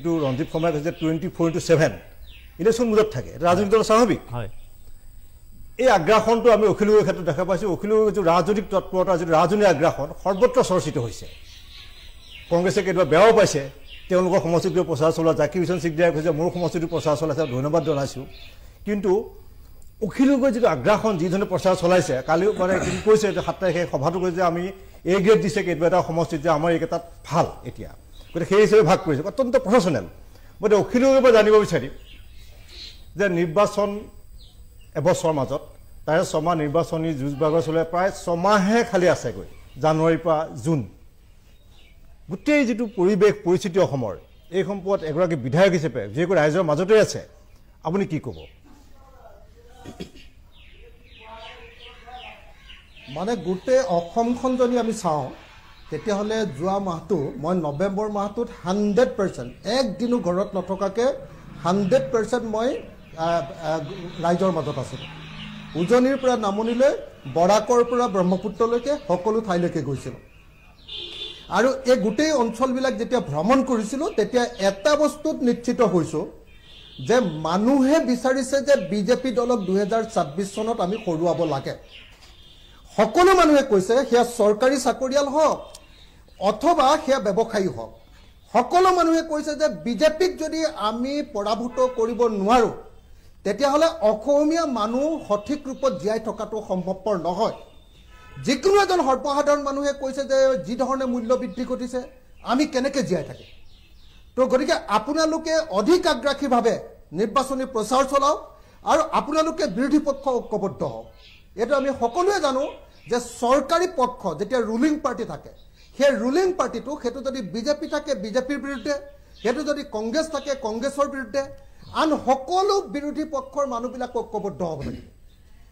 কিন্তু ৰঞ্জিত শৰ্মাই কৈছে 24/7 ইলেকশ্যন মুডত থাকে ৰাজনৈতিক দল স্বাভাৱিক হয় এই আগ্ৰাসনটো আমি অখিল গগৈৰ ক্ষেত্ৰত দেখা পাইছোঁ অখিল গগৈৰ যিটো ৰাজনৈতিক তৎপৰতা যিটো ৰাজনৈতিক আগ্ৰাসন সৰ্বত্ৰ চৰ্চিত হৈছে কংগ্ৰেছে কেতিয়াবা বেয়াও পাইছে তেওঁলোকৰ সমষ্টিটোৰ প্ৰচাৰ চলোৱা জাকিৰ হুছেইন ছিকদাৰে কৈছে মোৰ সমষ্টিটোৰ প্ৰচাৰ চলাইছে ধন্যবাদ জনাইছোঁ কিন্তু অখিল গগৈৰ যিটো আগ্ৰাসন যিধৰণে প্ৰচাৰ চলাইছে কালিও মানে কৈছে যে 7 তাৰিখে সভাটো কৈছে যে আমি এ গ্ৰেড দিছে কেতিয়াবা এটা সমষ্টিত যে আমাৰ এইকেইটাত ভাল এতিয়া গতিকে সেই হিচাপে ভাগ কৰিছে অত্যন্ত প্ৰফেচনেল মই অখিল গগৈৰ পৰা জানিব বিচাৰিম যে নিৰ্বাচন এবছৰৰ মাজত তাৰে 6 মাহ নিৰ্বাচনী যুঁজ-বাগৰ চলে প্ৰায় 6 মাহে খালি আছেগৈ জানুৱাৰীৰ পৰা জুন গোটেই যিটো পৰিৱেশ পৰিস্থিতি অসমৰ এই সম্পদ এগৰাকী বিধায়ক হিচাপে যিহেতু ৰাইজৰ মাজতে আছে আপুনি কি ক'ব মানে গোটেই অসমখন যদি আমি চাওঁ তেতিয়াহ'লে যোৱা মাহটো মই নৱেম্বৰ মাহটোত 100% একদিনো ঘৰত নথকাকৈ 100% মই ৰাইজৰ মাজত আছিলোঁ উজনিৰ পৰা নামনিলৈ বৰাকৰ পৰা ব্ৰহ্মপুত্ৰলৈকে সকলো ঠাইলৈকে গৈছিলোঁ আৰু এই গোটেই অঞ্চলবিলাক যেতিয়া ভ্ৰমণ কৰিছিলোঁ তেতিয়া এটা বস্তুত নিশ্চিত হৈছোঁ যে মানুহে বিচাৰিছে যে বিজেপি দলক 2026 চনত আমি হৰুৱাব লাগে সকলো মানুহে কৈছে সেয়া চৰকাৰী চাকৰিয়াল হওক অথবা সেয়া ব্যৱসায়ী হওক সকলো মানুহে কৈছে যে বিজেপিক যদি আমি পৰাভূত কৰিব নোৱাৰোঁ তেতিয়াহ'লে অসমীয়া মানুহ সঠিক ৰূপত জীয়াই থকাটো সম্ভৱপৰ নহয় যিকোনো এজন সৰ্বসাধাৰণ মানুহে কৈছে যে যি ধৰণে মূল্য বৃদ্ধি ঘটিছে আমি কেনেকৈ জীয়াই থাকিম তো গতিকে আপোনালোকে অধিক আগ্ৰাসীভাৱে নিৰ্বাচনী প্ৰচাৰ চলাওক আৰু আপোনালোকে বিৰোধী পক্ষ ঐক্যবদ্ধ হওক এইটো আমি সকলোৱে জানো যে চৰকাৰী পক্ষ যেতিয়া ৰুলিং পাৰ্টি থাকে সেই ৰুলিং পাৰ্টিটো সেইটো যদি বিজেপি থাকে বিজেপিৰ বিৰুদ্ধে সেইটো যদি কংগ্ৰেছ থাকে কংগ্ৰেছৰ বিৰুদ্ধে আন সকলো বিৰোধী পক্ষৰ মানুহবিলাক ঐক্যবদ্ধ হ'ব লাগিব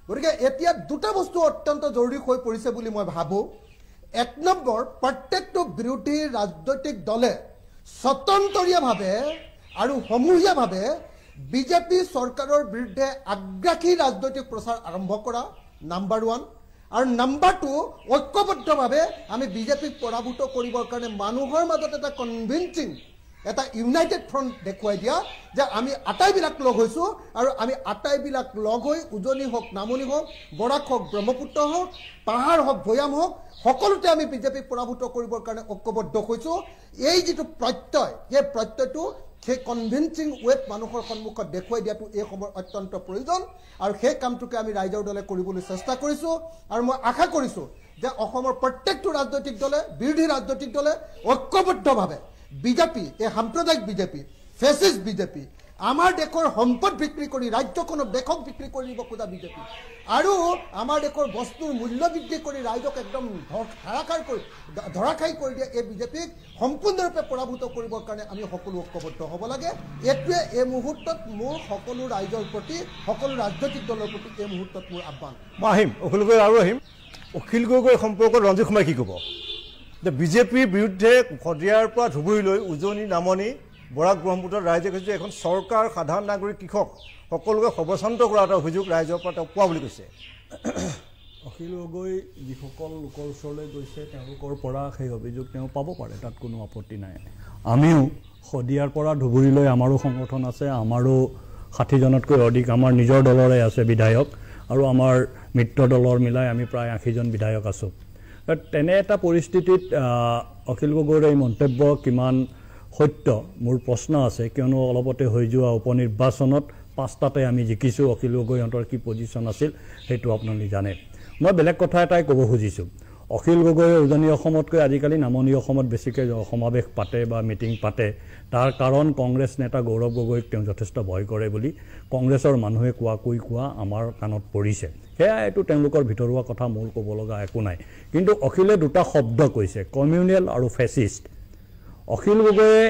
গতিকে এতিয়া দুটা বস্তু অত্যন্ত জৰুৰী হৈ পৰিছে বুলি মই ভাবোঁ এক নম্বৰ প্ৰত্যেকটো বিৰোধী ৰাজনৈতিক দলে স্বতন্ত্ৰীয়ভাৱে আৰু সমূহীয়াভাৱে বিজেপি চৰকাৰৰ বিৰুদ্ধে আগ্ৰাসী ৰাজনৈতিক প্ৰচাৰ আৰম্ভ কৰা নাম্বাৰ 1 আৰু নাম্বাৰ 2 ঐক্যবদ্ধভাৱে আমি বিজেপিক পৰাভূত কৰিবৰ কাৰণে মানুহৰ মাজত এটা কনভিন্সিং এটা ইউনাইটেড ফ্ৰণ্ট দেখুৱাই দিয়া যে আমি আটাইবিলাক লগ হৈছোঁ আৰু আমি আটাইবিলাক লগ হৈ উজনি হওক নামনি হওক বৰাক হওক ব্ৰহ্মপুত্ৰ হওক পাহাৰ হওক ভৈয়াম হওক সকলোতে আমি বিজেপিক পৰাভূত কৰিবৰ কাৰণে ঐক্যবদ্ধ হৈছোঁ এই যিটো প্ৰত্যয় এই প্ৰত্যয়টো সেই কনভিন্সিং ৱেত মানুহৰ সন্মুখত দেখুৱাই দিয়াটো এই সময়ত অত্যন্ত প্ৰয়োজন আৰু সেই কামটোকে আমি ৰাইজৰ দলে কৰিবলৈ চেষ্টা কৰিছোঁ আৰু মই আশা কৰিছোঁ যে অসমৰ প্ৰত্যেকটো ৰাজনৈতিক দলে বিৰোধী ৰাজনৈতিক দলে ঐক্যবদ্ধভাৱে বিজেপি এই সাম্প্ৰদায়িক বিজেপি ফেচিষ্ট বিজেপি আমাৰ দেশৰ সম্পদ বিক্ৰী কৰি ৰাজ্যখনক দেশক বিক্ৰী কৰিব খোজা বিজেপি আৰু আমাৰ দেশৰ বস্তুৰ মূল্য বৃদ্ধি কৰি ৰাইজক একদম ধৰাখাই কৰি দিয়া এই বিজেপিক সম্পূৰ্ণৰূপে পৰাভূত কৰিবৰ কাৰণে আমি সকলো ঐক্যবদ্ধ হ'ব লাগে এইটোৱে এই মুহূৰ্তত মোৰ সকলো ৰাইজৰ প্ৰতি সকলো ৰাজনৈতিক দলৰ প্ৰতি এই মুহূৰ্তত মোৰ আহ্বান মই আহিম অখিল গগৈ আৰু আহিম অখিল গগৈ সম্পৰ্কত ৰঞ্জিত শৰ্মাই কি ক'ব যে বিজেপিৰ বিৰুদ্ধে শদিয়াৰ পৰা ধুবুৰীলৈ উজনি নামনি বৰাক ব্ৰহ্মপুত্ৰৰ ৰাইজে কৈছে এখন চৰকাৰ সাধাৰণ নাগৰিক কৃষক সকলোকে সৰ্বশান্ত কৰা এটা অভিযোগ ৰাইজৰ পৰা তেওঁ পোৱা বুলি কৈছে অখিল গগৈ যিসকল লোকৰ ওচৰলৈ গৈছে তেওঁলোকৰ পৰা সেই অভিযোগ তেওঁ পাব পাৰে তাত কোনো আপত্তি নাই আমিও শদিয়াৰ পৰা ধুবুৰীলৈ আমাৰো সংগঠন আছে আমাৰো 60জনতকৈ অধিক আমাৰ নিজৰ দলৰে আছে বিধায়ক আৰু আমাৰ মিত্ৰ দলৰ মিলাই আমি প্ৰায় 80জন বিধায়ক আছোঁ তেনে এটা পৰিস্থিতিত অখিল গগৈৰ এই মন্তব্য কিমান সত্য মোৰ প্ৰশ্ন আছে কিয়নো অলপতে হৈ যোৱা উপনিৰ্বাচনত 5টাতে আমি জিকিছোঁ অখিল গগৈহঁতৰ কি পজিশ্যন আছিল সেইটো আপোনালোকে জানে মই বেলেগ কথা এটাই ক'ব খুজিছোঁ অখিল গগৈ উজনি অসমতকৈ আজিকালি নামনি অসমত বেছিকৈ সমাৱেশ পাতে বা মিটিং পাতে তাৰ কাৰণ কংগ্ৰেছ নেতা গৌৰৱ গগৈক তেওঁ যথেষ্ট ভয় কৰে বুলি কংগ্ৰেছৰ মানুহে কোৱা আমাৰ কাণত পৰিছে সেয়া এইটো তেওঁলোকৰ ভিতৰুৱা কথা মূল ক'ব লগা একো নাই কিন্তু অখিলে দুটা শব্দ কৈছে কমিউনেল আৰু ফেচিষ্ট অখিল গগৈয়ে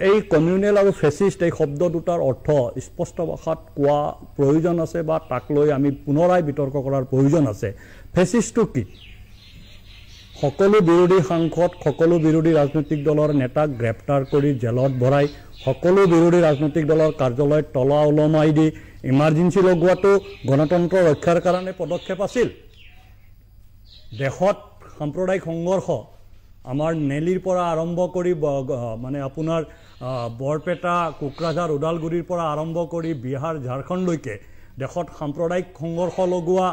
এই কমিউনেল আৰু ফেচিষ্ট এই শব্দ দুটাৰ অৰ্থ স্পষ্ট ভাষাত কোৱা প্ৰয়োজন আছে বা তাক লৈ আমি পুনৰাই বিতৰ্ক কৰাৰ প্ৰয়োজন আছে ফেচিষ্টটো কি সকলো বিৰোধী সাংসদ সকলো বিৰোধী ৰাজনৈতিক দলৰ নেতাক গ্ৰেপ্তাৰ কৰি জেলত ভৰাই সকলো বিৰোধী ৰাজনৈতিক দলৰ কাৰ্যালয়ত তলা ওলমাই দি ইমাৰ্জেঞ্চি লগোৱাটো গণতন্ত্ৰ ৰক্ষাৰ কাৰণে পদক্ষেপ আছিল দেশত সাম্প্ৰদায়িক সংঘৰ্ষ আমাৰ নেলিৰ পৰা আৰম্ভ কৰি মানে আপোনাৰ বৰপেটা কোকৰাঝাৰ ওদালগুৰিৰ পৰা আৰম্ভ কৰি বিহাৰ ঝাৰখণ্ডলৈকে দেশত সাম্প্ৰদায়িক সংঘৰ্ষ লগোৱা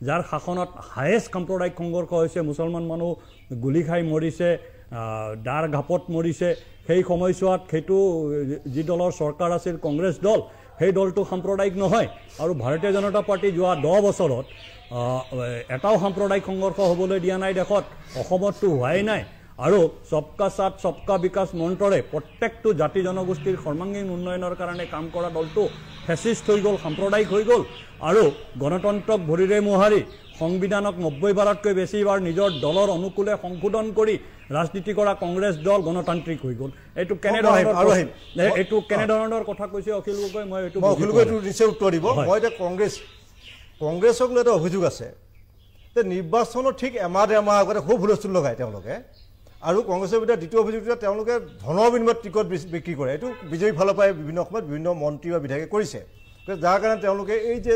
যাৰ শাসনত হায়েষ্ট সাম্প্ৰদায়িক সংঘৰ্ষ হৈছে মুছলমান মানুহ গুলি খাই মৰিছে দাৰ ঘাপত মৰিছে সেই সময়ছোৱাত সেইটো যি দলৰ চৰকাৰ আছিল কংগ্ৰেছ দল সেই দলটো সাম্প্ৰদায়িক নহয় আৰু ভাৰতীয় জনতা পাৰ্টি যোৱা 10 বছৰত এটাও সাম্প্ৰদায়িক সংঘৰ্ষ হ'বলৈ দিয়া নাই দেশত অসমততো হোৱাই নাই আৰু সবকা সাথ সবকা বিকাশ মন্ত্ৰৰে প্ৰত্যেকটো জাতি জনগোষ্ঠীৰ সৰ্বাংগীন উন্নয়নৰ কাৰণে কাম কৰা দলটো ফেচিষ্ট হৈ গ'ল সাম্প্ৰদায়িক হৈ গ'ল আৰু গণতন্ত্ৰক ভৰিৰে মোহাৰি সংবিধানক 90 বাৰতকৈ বেছিবাৰ নিজৰ দলৰ অনুকূলে সংশোধন কৰি ৰাজনীতি কৰা কংগ্ৰেছ দল গণতান্ত্ৰিক হৈ গ'ল এইটো কেনেধৰণৰ কথা কৈছে অখিল গগৈ মই অখিল গগৈ নিশ্চয় উত্তৰ দিব মই এতিয়া কংগ্ৰেছক লৈ এটা অভিযোগ আছে যে নিৰ্বাচনৰ ঠিক এমাহ আগতে খুব হুলস্থুল লগায় তেওঁলোকে আৰু কংগ্ৰেছৰ ভিতৰত দ্বিতীয় অভিযোগটো তেওঁলোকে ধনৰ বিনিময়ত টিকট বিক্ৰী কৰে এইটো বিজয়ী ফালৰ পৰাই বিভিন্ন সময়ত বিভিন্ন মন্ত্ৰী বা বিধায়কে কৰিছে যাৰ কাৰণে তেওঁলোকে এই যে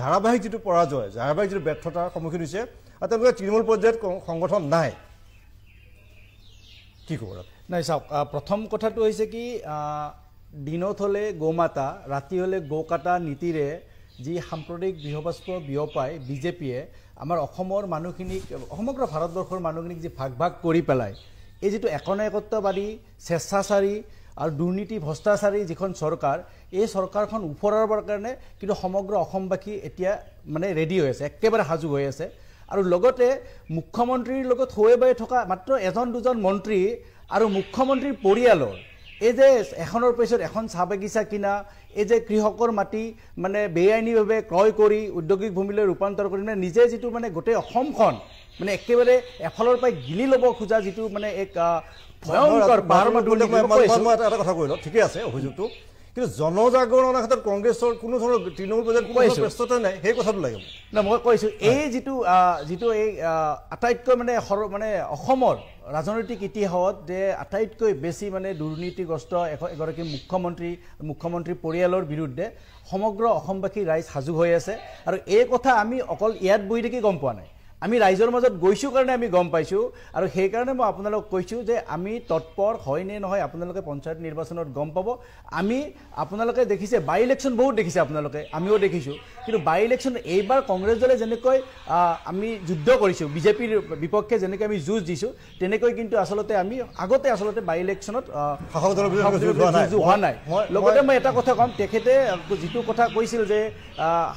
ধাৰাবাহিক যিটো পৰাজয় ধাৰাবাহিক যিটো ব্যৰ্থতাৰ সন্মুখীন হৈছে আৰু তেওঁলোকে তৃণমূল পৰ্যায়ত সংগঠন নাই কি ক'ব নাই চাওক প্ৰথম কথাটো হৈছে কি দিনত হ'লে গোমাতা ৰাতি হ'লে গোকাটা নীতিৰে যি সাম্প্ৰদায়িক বিহবাস্প বিয়পায় বিজেপিয়ে আমাৰ অসমৰ মানুহখিনিক সমগ্ৰ ভাৰতবৰ্ষৰ মানুহখিনিক যি ভাগ কৰি পেলায় এই যিটো একনায়কত্ববাদী স্বেচ্ছাচাৰী আৰু দুৰ্নীতি ভ্ৰষ্টাচাৰী যিখন চৰকাৰ এই চৰকাৰখন ওপৰাবৰ কাৰণে কিন্তু সমগ্ৰ অসমবাসী এতিয়া মানে ৰেডি হৈ আছে একেবাৰে সাজু হৈ আছে আৰু লগতে মুখ্যমন্ত্ৰীৰ লগত হৈ বাই থকা মাত্ৰ এজন দুজন মন্ত্ৰী আৰু মুখ্যমন্ত্ৰীৰ পৰিয়ালৰ এই যে এখনৰ পিছত এখন চাহ বাগিচা কিনা এই যে কৃষকৰ মাটি মানে বেআইনীভাৱে ক্ৰয় কৰি ঔদ্যোগিক ভূমিলৈ ৰূপান্তৰ কৰি মানে নিজে যিটো মানে গোটেই অসমখন মানে একেবাৰে এফালৰ পৰাই গিলি ল'ব খোজা যিটো মানে এক ভয়ংকৰ এটা কথা কৈ লওঁ ঠিকে আছে অভিযোগটো কিন্তু জনজাগৰণৰ ক্ষেত্ৰত কংগ্ৰেছৰ কোনো ধৰণৰ তৃণমূল পৰ্যায়ত কোনো ব্যস্ততা নাই সেই কথাটো লাগিব না মই কৈছোঁ এই যিটো এই আটাইতকৈ মানে অসমৰ ৰাজনৈতিক ইতিহাসত যে আটাইতকৈ বেছি মানে দুৰ্নীতিগ্ৰস্ত এগৰাকী মুখ্যমন্ত্ৰী পৰিয়ালৰ বিৰুদ্ধে সমগ্ৰ অসমবাসী ৰাইজ সাজু হৈ আছে আৰু এই কথা আমি অকল ইয়াত বহি থাকি গম পোৱা নাই আমি ৰাইজৰ মাজত গৈছোঁ কাৰণে আমি গম পাইছোঁ আৰু সেইকাৰণে মই আপোনালোকক কৈছোঁ যে আমি তৎপৰ হয় নে নহয় আপোনালোকে পঞ্চায়ত নিৰ্বাচনত গম পাব আমি আপোনালোকে দেখিছে বাই ইলেকশ্যন বহুত দেখিছে আপোনালোকে আমিও দেখিছোঁ কিন্তু বাই ইলেকশ্যন এইবাৰ কংগ্ৰেছ দলে যেনেকৈ আমি যুদ্ধ কৰিছোঁ বিজেপিৰ বিপক্ষে যেনেকৈ আমি যুঁজ দিছোঁ তেনেকৈ কিন্তু আচলতে আমি আগতে আচলতে বাই ইলেকশ্যনত হোৱা নাই লগতে মই এটা কথা ক'ম তেখেতে যিটো কথা কৈছিল যে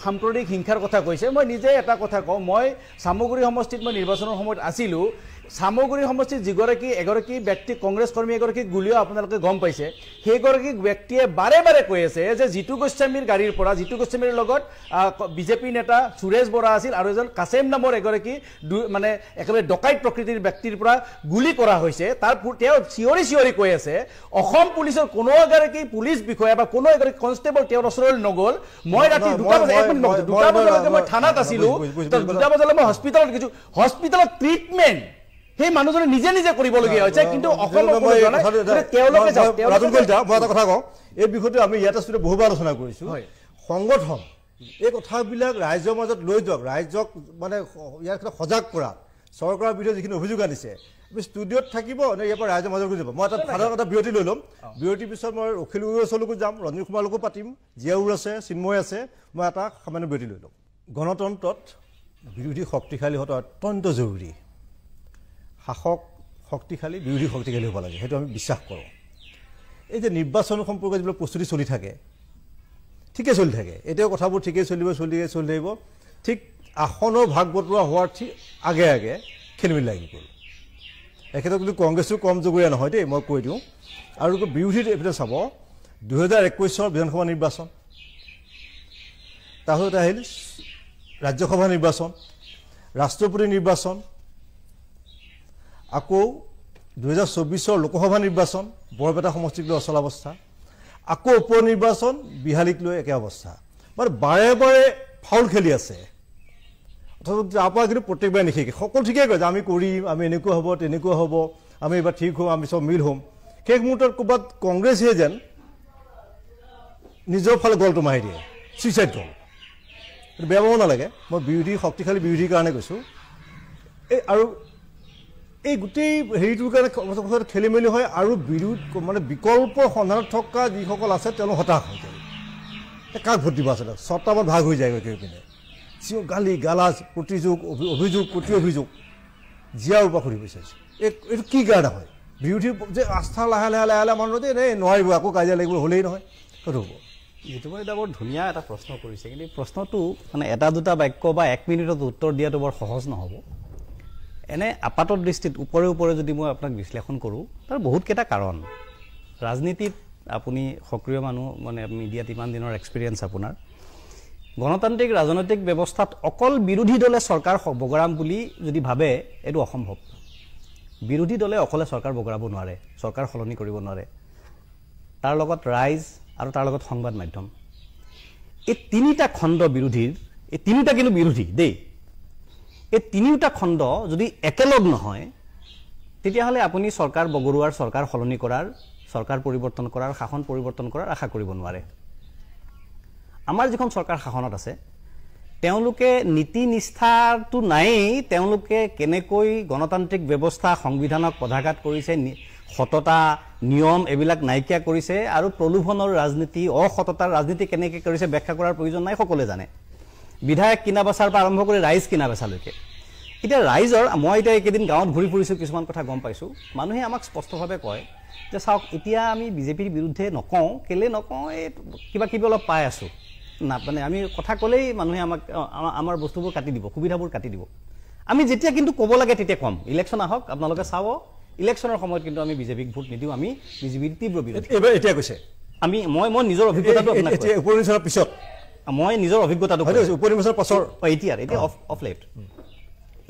সাম্প্ৰদায়িক হিংসাৰ কথা কৈছে মই নিজে এটা কথা কওঁ মই সামগ্ৰী সমষ্টিত মই নিৰ্বাচনৰ সময়ত আছিলোঁ সামগ্ৰী সমষ্টিত এগৰাকী ব্যক্তি কংগ্ৰেছ কৰ্মী এগৰাকীক গুলিও আপোনালোকে গম পাইছে সেইগৰাকী ব্যক্তিয়ে বাৰে বাৰে কৈ আছে যে জিতু গোস্বামীৰ গাড়ীৰ পৰা জিতু গোস্বামীৰ লগত বিজেপি নেতা সুৰেশ বৰা আছিল আৰু এজন কাছেম নামৰ এগৰাকী মানে একেবাৰে ডকাইত প্ৰকৃতিৰ ব্যক্তিৰ পৰা গুলি কৰা হৈছে তেওঁ চিঞৰি কৈ আছে অসম পুলিচৰ কোনো এগৰাকী পুলিচ বিষয়া বা কোনো এগৰাকী কনষ্টেবল তেওঁৰ ওচৰলৈ নগ'ল মই ৰাতি 2 বজালৈকে মই থানাত আছিলোঁ 2 বজালৈ মই হস্পিটেলত গৈছোঁ হস্পিটেলত ট্ৰিটমেণ্ট সেই মানুহজনে নিজে কৰিবলগীয়া হৈছে কিন্তু এটা কথা কওঁ এই বিষয়টো আমি ইয়াত আচলতে বহুবাৰ আলোচনা কৰিছোঁ সংগঠন এই কথাবিলাক ৰাইজৰ মাজত লৈ যাওক ৰাইজক মানে ইয়াৰ ক্ষেত্ৰত সজাগ কৰা চৰকাৰৰ বিৰুদ্ধে যিখিনি অভিযোগ আনিছে আমি ষ্টুডিঅ'ত থাকিব নে ইয়াৰ পৰা ৰাইজৰ মাজত গৈ যাব মই এটা বিৰতি লৈ ল'ম বিৰতিৰ পিছত মই অখিল গগৈৰ ওচৰলৈকো যাম ৰঞ্জিত কুমাৰৰ লগতো পাতিম জিয়াউৰ আছে চিন্ময় আছে মই এটা সামান্য বিৰতি লৈ ল'ম গণতন্ত্ৰত বিৰোধী শক্তিশালী হোৱাটো অত্যন্ত জৰুৰী শাসক শক্তিশালী বিৰোধী শক্তিশালী হ'ব লাগে সেইটো আমি বিশ্বাস কৰোঁ এই যে নিৰ্বাচন সম্পৰ্কে যিবিলাক প্ৰস্তুতি চলি থাকে ঠিকে চলি থাকে এতিয়াও কথাবোৰ ঠিকেই চলি থাকিব ঠিক আসনৰ ভাগ বতৰা হোৱাৰ ঠিক আগে খেলিমেলি লাগি গ'ল এক্ষেত্ৰত কিন্তু কংগ্ৰেছো কম জগৰীয়া নহয় দেই মই কৈ দিওঁ আৰু বিৰোধীৰ এইফালে চাব 2021 বিধানসভা নিৰ্বাচন তাৰপিছত আহিল ৰাজ্যসভা নিৰ্বাচন ৰাষ্ট্ৰপতি নিৰ্বাচন আকৌ 2024 লোকসভা নিৰ্বাচন বৰপেটা সমষ্টিক লৈ অচল অৱস্থা আকৌ উপ নিৰ্বাচন বিহালীক লৈ একে অৱস্থা মানে বাৰে ফাউল খেলি আছে অথচ তাৰপৰা কিন্তু প্ৰত্যেকবাৰে নিশিকে সকলো ঠিকেই কয় যে আমি কৰিম আমি এনেকুৱা হ'ব তেনেকুৱা হ'ব আমি এইবাৰ ঠিক হ'ম আমি চব মিল হ'ম শেষ মুহূৰ্তত ক'ৰবাত কংগ্ৰেছে যেন নিজৰ ফালে গলটো মাৰি দিয়ে ছুইচাইড গ'ল বেয়া পাব নালাগে মই শক্তিশালী বিৰোধীৰ কাৰণে কৈছোঁ আৰু এই গোটেই হেৰিটোৰ কাৰণে খেলি মেলি হয় আৰু মানে বিকল্পৰ সন্ধানত থকা যিসকল আছে তেওঁলোক হতাশ হৈ যায় কাক ভোট দিব আচলতে 6টামান ভাগ হৈ যায় গৈ পিনে গালি গালাজ প্ৰতিযোগ অভিযোগ প্ৰতি অভিযোগ জিয়াৰ পৰা ঘূৰি বিচাৰিছে এইটো কি কাৰণে হয় বিৰোধীৰ যে আস্থা লাহে লাহে লাহে লাহে মানুহ যে নোৱাৰিব আকৌ কাজিয়া লাগিব হ'লেই নহয় সেইটো হ'ব জিতুমণি দা বৰ ধুনীয়া এটা প্ৰশ্ন কৰিছে কিন্তু প্ৰশ্নটো মানে এটা দুটা বাক্য বা 1 মিনিটত উত্তৰ দিয়াটো বৰ সহজ নহ'ব এনে আপাতৰ দৃষ্টিত ওপৰে ওপৰে যদি মই আপোনাক বিশ্লেষণ কৰোঁ তাৰ বহুতকেইটা কাৰণ ৰাজনীতিত আপুনি সক্ৰিয় মানুহ মানে মিডিয়াত ইমান দিনৰ এক্সপিৰিয়েঞ্চ আপোনাৰ গণতান্ত্ৰিক ৰাজনৈতিক ব্যৱস্থাত অকল বিৰোধী দলে চৰকাৰ বগৰাম বুলি যদি ভাবে এইটো অসম্ভৱ বিৰোধী দলে অকলে চৰকাৰ বগৰাব নোৱাৰে চৰকাৰ সলনি কৰিব নোৱাৰে তাৰ লগত ৰাইজ আৰু তাৰ লগত সংবাদ মাধ্যম এই তিনিটা খণ্ড বিৰোধীৰ এই তিনিটা কিন্তু বিৰোধী দেই এই তিনিটা খণ্ড যদি একেলগ নহয় তেতিয়াহ'লে আপুনি চৰকাৰ বগৰুৱাৰ চৰকাৰ সলনি কৰাৰ চৰকাৰ পৰিৱৰ্তন কৰাৰ শাসন পৰিৱৰ্তন কৰাৰ আশা কৰিব নোৱাৰে আমাৰ যিখন চৰকাৰ শাসনত আছে তেওঁলোকে নীতি নিষ্ঠাটো নায়েই তেওঁলোকে কেনেকৈ গণতান্ত্ৰিক ব্যৱস্থা সংবিধানক পদাঘাত কৰিছে সততা নিয়ম এইবিলাক নাইকিয়া কৰিছে আৰু প্ৰলোভনৰ ৰাজনীতি অসততাৰ ৰাজনীতি কেনেকৈ কৰিছে ব্যাখ্যা কৰাৰ প্ৰয়োজন নাই সকলোৱে জানে বিধায়ক কিনা বেচাৰ পৰা আৰম্ভ কৰি ৰাইজ কিনা বেচালৈকে এতিয়া ৰাইজৰ মই এতিয়া এইকেইদিন গাঁৱত ঘূৰি ফুৰিছোঁ কিছুমান কথা গম পাইছোঁ মানুহে আমাক স্পষ্টভাৱে কয় যে চাওক এতিয়া আমি বিজেপিৰ বিৰুদ্ধে নকওঁ কেলে নকওঁ এই কিবা কিবি অলপ পাই আছোঁ না মানে আমি কথা ক'লেই মানুহে আমাক আমাৰ বস্তুবোৰ কাটি দিব সুবিধাবোৰ কাটি দিব আমি যেতিয়া কিন্তু ক'ব লাগে তেতিয়া কম ইলেকশ্যন আহক আপোনালোকে চাব ইলেকশ্যনৰ সময়ত কিন্তু আমি বিজেপিক ভোট নিদিওঁ আমি বিজেপিৰ তীব্ৰ বিৰোধী এইবাৰ এতিয়া কৈছে আমি মই নিজৰ অভিজ্ঞতাটো আপোনাক এতিয়া উপনিৰ্বাচনৰ পিছত মই নিজৰ অভিজ্ঞতাটো উপনিৰ্বাচনৰ পাছৰ এতিয়া অফ লেট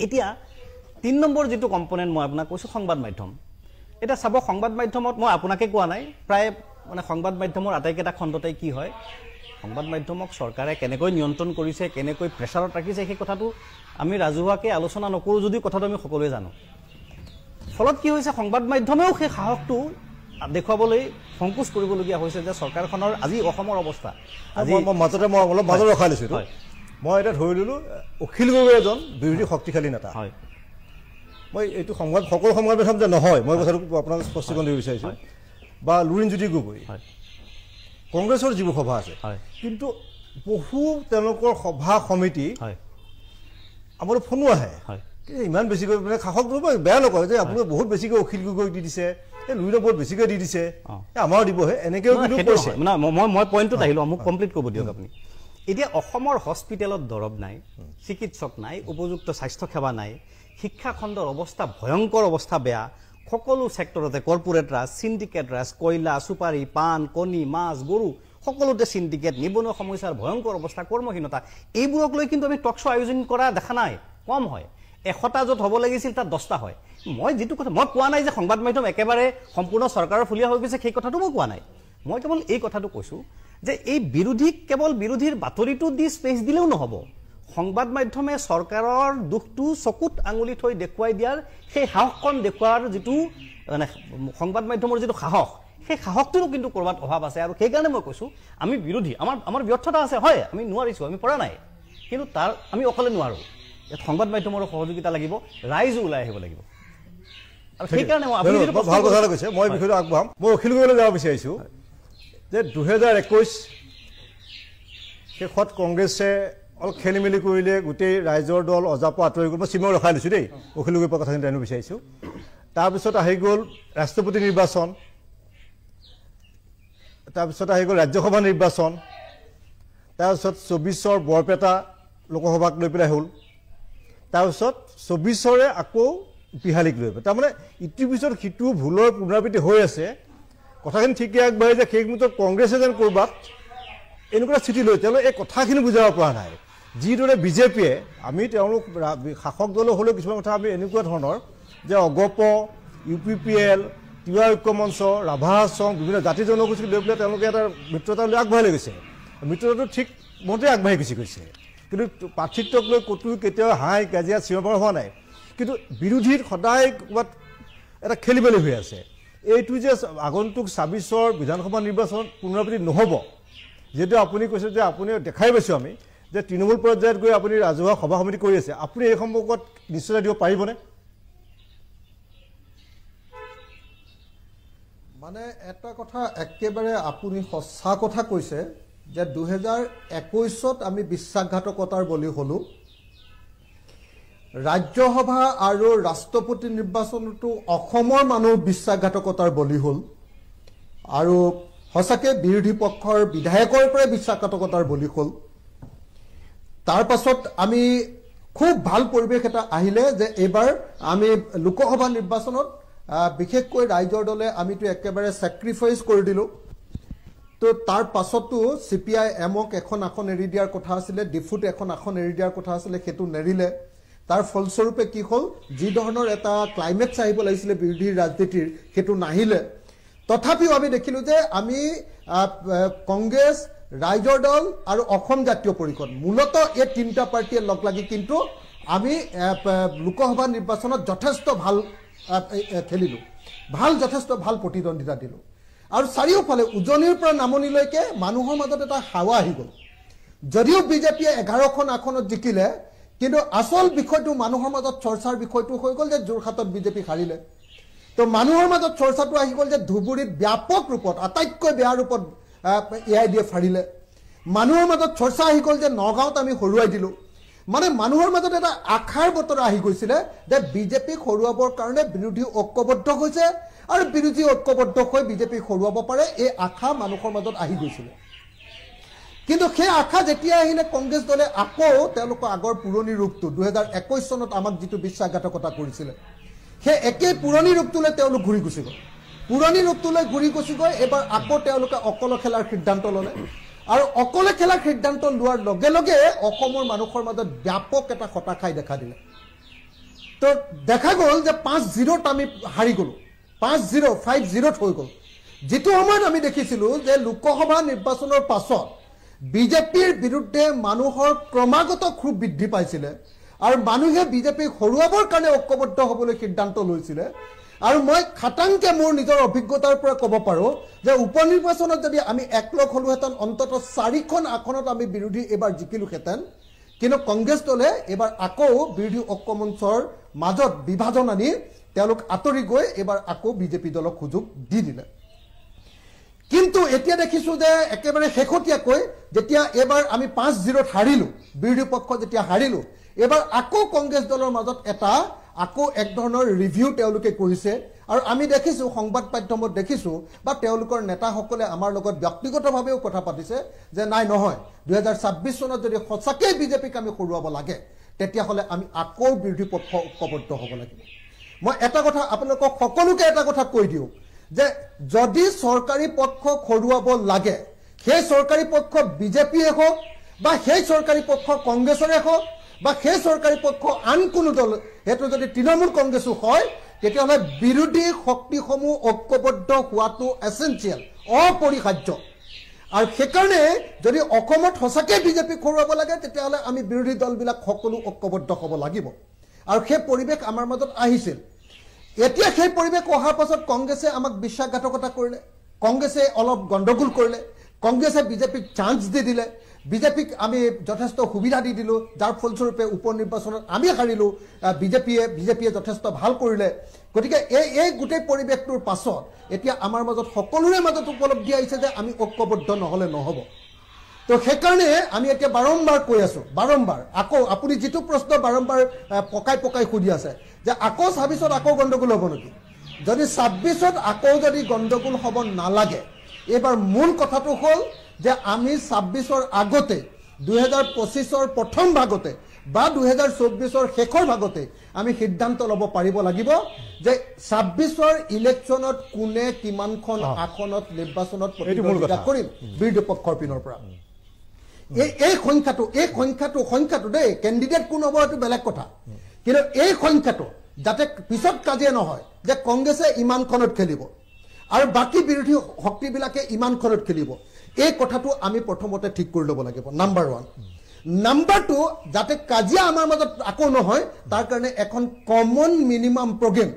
এতিয়া 3 নম্বৰ যিটো কম্পনেণ্ট মই আপোনাক কৈছোঁ সংবাদ মাধ্যম এটা চাব সংবাদ মাধ্যমত মই আপোনাকে কোৱা নাই প্ৰায় মানে সংবাদ মাধ্যমৰ আটাইকেইটা খণ্ডতেই কি হয় সংবাদ মাধ্যমক চৰকাৰে কেনেকৈ নিয়ন্ত্ৰণ কৰিছে কেনেকৈ প্ৰেছাৰত ৰাখিছে সেই কথাটো আমি ৰাজহুৱাকৈ আলোচনা নকৰোঁ যদিও কথাটো আমি সকলোৱে জানো ফলত কি হৈছে সংবাদ মাধ্যমেও সেই সাহসটো দেখুৱাবলৈ সংকোচ কৰিবলগীয়া হৈছে যে চৰকাৰখনৰ আজি অসমৰ অৱস্থা আজি মাজতে মই অলপ মাজত ৰখাই লৈছোঁ মই এতিয়া ধৰি ল'লোঁ অখিল গগৈ এজন বিৰোধী শক্তিশালী নেতা হয় মই এইটো সকলো সংবাদ মাধ্যম যে নহয় মই কথাটো আপোনাক স্পষ্টীকৰণ দিব বিচাৰিছোঁ বা লুৰিণজ্যোতি গগৈ কংগ্ৰেছৰ যিবোৰ সভা আছে কিন্তু বহু তেওঁলোকৰ সভা সমিতি আমাৰ ফোনো আহে ইমান বেছিকৈ মানে সাহস বেয়া নকয় যে আপোনালোকে বহুত বেছিকৈ অখিল গগৈক দি দিছে এই লুৰিণক বহুত বেছিকৈ দি দিছে আমাৰো দিবহে এনেকৈও কিন্তু কৈছে মই পইণ্টটোত আহিলোঁ মোক কমপ্লিট কৰিব দিয়ক আপুনি এতিয়া অসমৰ হস্পিটেলত দৰৱ নাই চিকিৎসক নাই উপযুক্ত স্বাস্থ্যসেৱা নাই শিক্ষা খণ্ডৰ অৱস্থা ভয়ংকৰ অৱস্থা বেয়া সকলো ছেক্টৰতে কৰ্পোৰেট ৰাজ চিণ্ডিকেট ৰাজ কয়লা চুপাৰী পাণ কণী মাছ গৰু সকলোতে চিণ্ডিকেট নিবনুৱা সমস্যাৰ ভয়ংকৰ অৱস্থা কৰ্মহীনতা এইবোৰক লৈ কিন্তু আমি টক শ্ব' আয়োজন কৰা দেখা নাই কম হয় 100টা য'ত হ'ব লাগিছিল তাত 10টা হয় মই যিটো কথা মই কোৱা নাই যে সংবাদ মাধ্যম একেবাৰে সম্পূৰ্ণ চৰকাৰৰ ফলীয়া হৈ গৈছে সেই কথাটো মই কোৱা নাই মই কেৱল এই কথাটো কৈছোঁ যে এই বিৰোধীক কেৱল বিৰোধীৰ বাতৰিটো দি স্পেচ দিলেও নহ'ব সংবাদ মাধ্যমে চৰকাৰৰ দুখটো চকুত আঙুলি থৈ দেখুৱাই দিয়াৰ সেই সাহসকণ দেখুৱাৰ যিটো মানে সংবাদ মাধ্যমৰ যিটো সাহস সেই সাহসটোৰো কিন্তু ক'ৰবাত অভাৱ আছে আৰু সেইকাৰণে মই কৈছোঁ আমি বিৰোধী আমাৰ ব্যৰ্থতা আছে হয় আমি নোৱাৰিছোঁ আমি পৰা নাই কিন্তু তাৰ আমি অকলে নোৱাৰোঁ ইয়াত সংবাদ মাধ্যমৰো সহযোগিতা লাগিব ৰাইজো ওলাই আহিব লাগিব আৰু সেইকাৰণে ভাল কথা এটা কৈছে মই বিষয়টো আগবঢ়াম মই অখিল গগৈলৈ যাব বিচাৰিছোঁ যে 2021 শেষত কংগ্ৰেছে অলপ খেলি মেলি কৰিলে গোটেই ৰাইজৰ দল অজাপ আঁতৰি গ'ল মই চিমা ৰখাই লৈছোঁ দেই অখিল গগৈৰ পৰা কথাখিনি জানিব বিচাৰিছোঁ তাৰপিছত আহি গ'ল ৰাষ্ট্ৰপতি নিৰ্বাচন তাৰপিছত আহি গ'ল ৰাজ্যসভা নিৰ্বাচন তাৰপিছত 24ৰ বৰপেটা লোকসভাক লৈ পেলাই হ'ল তাৰপিছত 24ৰে আকৌ বিহালীক লৈ তাৰমানে ইটোৰ পিছত সিটো ভুলৰ পুনৰাবৃত্তি হৈ আছে কথাখিনি ঠিকে আগবাঢ়ি যে সেই মুহূৰ্তত কংগ্ৰেছে যেন ক'ৰবাত এনেকুৱা স্থিতি লৈ তেওঁলোকে এই কথাখিনি বুজাব পৰা নাই যিদৰে বিজেপিয়ে আমি তেওঁলোক শাসক দল হ'লেও কিছুমান কথা আমি এনেকুৱা ধৰণৰ যে অগপ UPPL তিৱা ঐক্য মঞ্চ ৰাভা সংঘ বিভিন্ন জাতি জনগোষ্ঠীক লৈ পেলাই তেওঁলোকে এটা মিত্ৰতা লৈ আগবাঢ়ি লৈ গৈছে মিত্ৰতাটো ঠিক মতে আগবাঢ়ি গুচি গৈছে কিন্তু পাৰ্থক্যক লৈ ক'তো কেতিয়াও হাই কাজিয়া চিঞৰ বাখৰ হোৱা নাই কিন্তু বিৰোধীৰ সদায় ক'ৰবাত এটা খেলি মেলি হৈ আছে এইটো যে আগন্তুক 26ৰ বিধানসভা নিৰ্বাচন পুনৰাবৃত্তি নহ'ব যিহেতু আপুনি কৈছে যে আপুনি দেখাই পাইছোঁ আমি যে তৃণমূল পৰ্যায়ত গৈ আপুনি ৰাজহুৱা সভা সমিতি কৰি আছে আপুনি এই সম্পৰ্কত নিশ্চয়তা দিব পাৰিবনে মানে এটা কথা একেবাৰে আপুনি সঁচা কথা কৈছে যে 2021ত আমি বিশ্বাসঘাতকতাৰ বলি হলো ৰাজ্যসভা আৰু ৰাষ্ট্ৰপতি নিৰ্বাচনতো অসমৰ মানুহ বিশ্বাসঘাতকতাৰ বলি হল আৰু হসাকে বিৰোধী পক্ষৰ বিধায়কৰ পৰা বিশ্বাসঘাতকতাৰ বলি হল তাৰ পাছত আমি খুব ভাল পৰিবেশ এটা আহিলে যে এবাৰ আমি লোকসভা নিৰ্বাচনত বিশেষকৈ ৰাইজৰ দলে আমিতো একেবাৰে স্যাক্ৰিফাইস কৰি দিলো তো তাৰ পাছতো সিপিআই এমক এখন আসন এৰি দিয়াৰ কথা আছিল ডিফুট এখন আসন এৰি দিয়াৰ কথা আছিল হেতু নেৰিলে তাৰ ফলস্বৰূপে কি হল যি ধৰণৰ এটা ক্লাইমেক্স আহিব লাগিছিল বিৰোধী ৰাজনীতিৰ হেতু নাহিলে তথাপিও আমি দেখিলো যে আমি কংগ্ৰেছ ৰাইজৰ দল আৰু অসম জাতীয় পৰিষদ মূলত এই তিনিটা পাৰ্টিয়ে লগ লাগি কিন্তু আমি লোকসভা নিৰ্বাচনত যথেষ্ট ভাল খেলিলো যথেষ্ট ভাল প্ৰতিদ্বন্দ্বিতা দিলো আৰু চাৰিওফালে উজনিৰ পৰা নামনিলৈকে মানুহৰ মাজত এটা হাৱা আহি গ'ল যদিও বিজেপিয়ে 11খন আসনত জিকিলে কিন্তু আসল বিষয়টো মানুহৰ মাজত চৰ্চাৰ বিষয়টো হৈ গ'ল যে যোৰহাটত বিজেপি হাৰিলে তো মানুহৰ মাজত চৰ্চাটো আহি গ'ল যে ধুবুৰীত ব্যাপক ৰূপত আটাইতকৈ বেয়া ৰূপত এআইডিএফ হাৰিলে মানুহৰ মাজত চৰ্চা আহি গ'ল যে নগাঁৱত আমি হৰুৱাই দিলো মানে মানুহৰ মাজত এটা আশাৰ বতৰ আহি গৈছিল যে বিজেপি হৰুৱাবৰ কাৰণে বিৰোধী ঐক্যবদ্ধ হৈছে আৰু বিৰোধী ঐক্যবদ্ধ হৈ বিজেপি হৰুৱাব পাৰে এই আশা মানুহৰ মাজত আহি গৈছিল কিন্তু সেই আশা যেতিয়া আহিলে কংগ্ৰেছ দলে আকৌ তেওঁলোকৰ আগৰ পুৰণি ৰূপটো 2021 চনত আমাক যিটো বিশ্বাসঘাতকতা কৰিছিল সেই একে পুৰণি ৰূপটোলৈ তেওঁলোক ঘূৰি গুচি গ'ল পুৰণি ৰূপটোলৈ ঘূৰি গুচি গৈ এবাৰ আকৌ তেওঁলোকে অকলে খেলাৰ সিদ্ধান্ত ল'লে আৰু অকলে খেলাৰ সিদ্ধান্ত লোৱাৰ লগে লগে অসমৰ মানুহৰ মাজত ব্যাপক এটা হতাশাই দেখা দিলে তো দেখা গ'ল যে 5-0ত আমি হাৰি গ'লো 5-0 5-0ত হৈ গ'ল যেটো সময়ত আমি দেখিছিলো যে লোকসভা নিৰ্বাচনৰ পাছত বিজেপিৰ বিৰুদ্ধে মানুহৰ ক্ৰমাগত ক্ষোভ বৃদ্ধি পাইছিল আৰু মানুহে বিজেপিক হৰুৱাবৰ কাৰণে ঐক্যবদ্ধ হ'বলৈ সিদ্ধান্ত লৈছিল আৰু মই খাটাংকে মোৰ নিজৰ অভিজ্ঞতাৰ পৰা ক'ব পাৰো যে উপনিৰ্বাচনত যদি আমি একলগ হলোহেঁতেন অন্তত 4খন আসনত আমি বিৰোধী এবাৰ জিকিলোহেঁতেন কিন্তু কংগ্ৰেছ দলে এবাৰ আকৌ বিৰোধী ঐক্যমঞ্চৰ মাজত বিভাজন আনি তেওঁলোক আঁতৰি গৈ এবাৰ আকৌ বিজেপি দলক সুযোগ দি দিলে কিন্তু এতিয়া দেখিছো যে একেবাৰে শেহতীয়াকৈ যেতিয়া এবাৰ আমি 5-0ত হাৰিলো বিৰোধী পক্ষ যেতিয়া হাৰিলো এবাৰ আকৌ কংগ্ৰেছ দলৰ মাজত এটা আকৌ এক ধৰণৰ ৰিভিউ তেওঁলোকে কৰিছে আৰু আমি দেখিছো সংবাদ মাধ্যমত দেখিছো বা তেওঁলোকৰ নেতাসকলে আমাৰ লগত ব্যক্তিগতভাৱেও কথা পাতিছে যে নাই নহয় 2026 চনত যদি সঁচাকৈ বিজেপিক আমি হৰুৱাব লাগে তেতিয়াহ'লে আমি আকৌ বিৰোধী পক্ষ ঐক্যবদ্ধ হ'ব লাগিব মই এটা কথা আপোনালোকক সকলোকে এটা কথা কৈ দিওঁ যে যদি চৰকাৰী পক্ষ হৰুৱাব লাগে সেই চৰকাৰী পক্ষ বিজেপিয়ে হওক বা সেই চৰকাৰী পক্ষ কংগ্ৰেছৰে হওক বা সেই চৰকাৰী পক্ষ আন কোনো দল হেতু যদি তৃণমূল কংগ্ৰেছো হয় তেতিয়াহ'লে বিৰোধী শক্তিসমূহ ঐক্যবদ্ধ হোৱাটো এসেনশিয়াল অপৰিহাৰ্য আৰু সেইকাৰণে যদি অসমত সঁচাকৈ বিজেপিক হৰুৱাব লাগে তেতিয়াহ'লে আমি বিৰোধী দলবিলাক সকলো ঐক্যবদ্ধ হ'ব লাগিব আৰু সেই পৰিৱেশ আমাৰ মাজত আহিছিল এতিয়া সেই পৰিৱেশ অহাৰ পাছত কংগ্ৰেছে আমাক বিশ্বাসঘাতকতা কৰিলে কংগ্ৰেছে অলপ গণ্ডগোল কৰিলে কংগ্ৰেছে বিজেপিক চান্স দি দিলে বিজেপিক আমি যথেষ্ট সুবিধা দি দিলো যাৰ ফলস্বৰূপে উপনিৰ্বাচনত আমি হাৰিলো বিজেপিয়ে যথেষ্ট ভাল কৰিলে গতিকে এই গোটেই পৰিৱেশটোৰ পাছত এতিয়া আমাৰ মাজত সকলোৰে মাজত উপলব্ধি আহিছে যে আমি ঐক্যবদ্ধ নহ'লে নহ'ব তো সেইকাৰণে আমি এতিয়া বাৰম্বাৰ কৈ আছো বাৰম্বাৰ আকৌ আপুনি যিটো প্ৰশ্ন বাৰম্বাৰ পকাই সুধি আছে যে আকৌ 26ত আকৌ গণ্ডগোল হ'ব নেকি যদি 26ত আকৌ যদি গণ্ডগোল হ'ব নালাগে এবাৰ মূল কথাটো হ'ল যে আমি 26ৰ আগতে 2025ৰ প্ৰথম ভাগতে বা 2024ৰ শেষৰ ভাগতে আমি সিদ্ধান্ত ল'ব পাৰিব লাগিব যে 26ৰ ইলেকশ্যনত কোনে কিমানখন আসনত নিৰ্বাচনত প্ৰতিদ্বন্দ্বিতা কৰিম বিৰোধী পক্ষৰ পিনৰ পৰা এই সংখ্যাটো দেই কেণ্ডিডেট কোন হ'ব এইটো বেলেগ কথা কিন্তু এই সংখ্যাটো যাতে পিছত কাজিয়া নহয় যে কংগ্ৰেছে ইমানখনত খেলিব আৰু বাকি বিৰোধী শক্তিবিলাকে ইমানখনত খেলিব এই কথাটো আমি প্ৰথমতে ঠিক কৰি ল'ব লাগিব নাম্বাৰ 1 নাম্বাৰ 2 যাতে কাজিয়া আমাৰ মাজত আকৌ নহয় তাৰ কাৰণে এখন কমন মিনিমাম প্ৰগ্ৰেম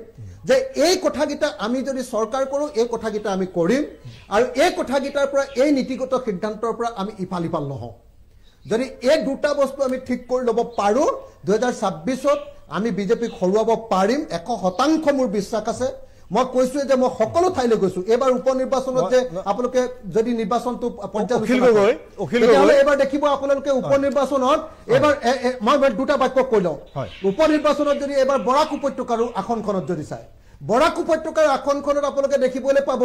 যে এই কথাগিটা আমি যদি চৰকাৰ কৰো এই কথাগিটা আমি কৰিম আৰু এই কথাগিটাৰ পৰা এই নীতিগত সিদ্ধান্তৰ পৰা আমি ইফাল নহওঁ যদি এই দুটা বস্তু আমি ঠিক কৰি ল'ব পাৰো 2026ত আমি বিজেপিক হৰুৱাব পাৰিম 100% মোৰ বিশ্বাস আছে মই কৈছোঁ যে মই সকলো ঠাইলৈ গৈছোঁ এইবাৰ উপ নিৰ্বাচনত যে আপোনালোকে যদি নিৰ্বাচনটো পৰ্যালোচনা এইবাৰ দেখিব আপোনালোকে উপ নিৰ্বাচনত এইবাৰ মই দুটা বাক্য কৈ লওঁ উপ নিৰ্বাচনত যদি এইবাৰ বৰাক উপত্যকাৰ আসনখনত যদি চাই বৰাক উপত্যকাৰ আসনখনত আপোনালোকে দেখিবলৈ পাব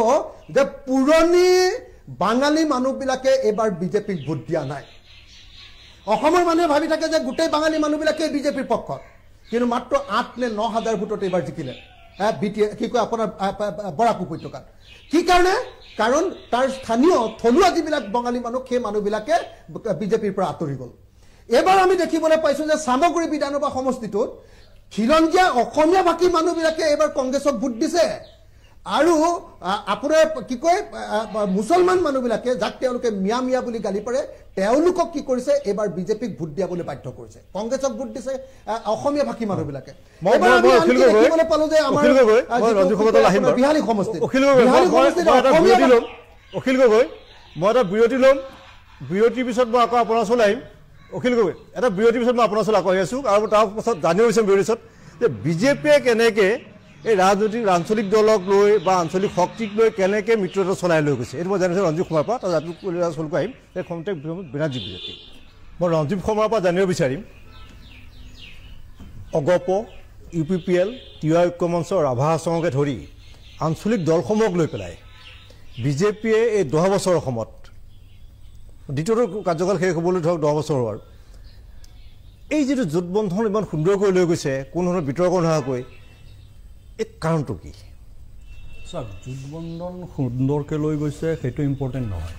যে পুৰণি বাঙালী মানুহবিলাকে এইবাৰ বিজেপিক ভোট দিয়া নাই অসমৰ মানুহে ভাবি থাকে যে গোটেই বাঙালী মানুহবিলাকে বিজেপিৰ পক্ষত কিন্তু মাত্ৰ 8 নে 9 হাজাৰ ভোটত এইবাৰ জিকিলে কি কয় আপোনাৰ বৰাক উপত্যকাত কি কাৰণে কাৰণ তাৰ স্থানীয় থলুৱা যিবিলাক বাঙালী মানুহ সেই মানুহবিলাকে বিজেপিৰ পৰা আঁতৰি গ'ল এবাৰ আমি দেখিবলৈ পাইছোঁ যে সামগ্ৰী বিধানসভা সমষ্টিটোত খিলঞ্জীয়া অসমীয়া ভাষী মানুহবিলাকে এইবাৰ কংগ্ৰেছক ভোট দিছে আৰু আপোনাৰ কি কয় মুছলমান মানুহবিলাকে যাক তেওঁলোকে মিয়া মিয়া বুলি গালি পাৰে তেওঁলোকক কি কৰিছে এবাৰ বিজেপিক ভোট দিয়াবলৈ বাধ্য কৰিছে কংগ্ৰেছক ভোট দিছে অসমীয়া ভাষী মানুহবিলাকে দেখিবলৈ পালো যে আমাৰ বিহালী সমষ্টি অখিল গগৈ মই এটা বিৰতি ল'ম বিৰতিৰ পিছত মই আকৌ আপোনাৰ ওচৰলৈ আহিম অখিল গগৈ এটা বিৰতিৰ পিছত মই আপোনাৰ ওচৰলৈ আকৌ আহি আছোঁ আৰু তাৰ পাছত জানিব বিচাৰিম বিৰতিৰ পিছত যে বিজেপিয়ে কেনেকৈ এই ৰাজনৈতিক আঞ্চলিক দলক লৈ বা আঞ্চলিক শক্তিক লৈ কেনেকৈ মিত্ৰতা চলাই লৈ গৈছে এইটো মই জানিছোঁ ৰঞ্জীৱ কুমাৰৰ পৰা চলকৈ আহিম এই ক্ষমতাক বিনাজী বিজেপি মই ৰঞ্জীৱ কুমাৰৰ পৰা জানিব বিচাৰিম অগপ UPPL তিৱা ঐক্যমঞ্চ ৰাভা হাছঙকে ধৰি আঞ্চলিক দলসমূহক লৈ পেলাই বিজেপিয়ে এই 10 বছৰৰ সময়ত দ্বিতীয়টো কাৰ্যকাল শেষ হ'বলৈ ধৰক 10 বছৰ হোৱাৰ এই যিটো জোটবন্ধন ইমান সুন্দৰকৈ লৈ গৈছে কোনো ধৰণৰ বিতৰ্ক নোহোৱাকৈ এই কাৰণটো কি চাওক জোটবন্ধন সুন্দৰকৈ লৈ গৈছে সেইটো ইম্পৰ্টেণ্ট নহয়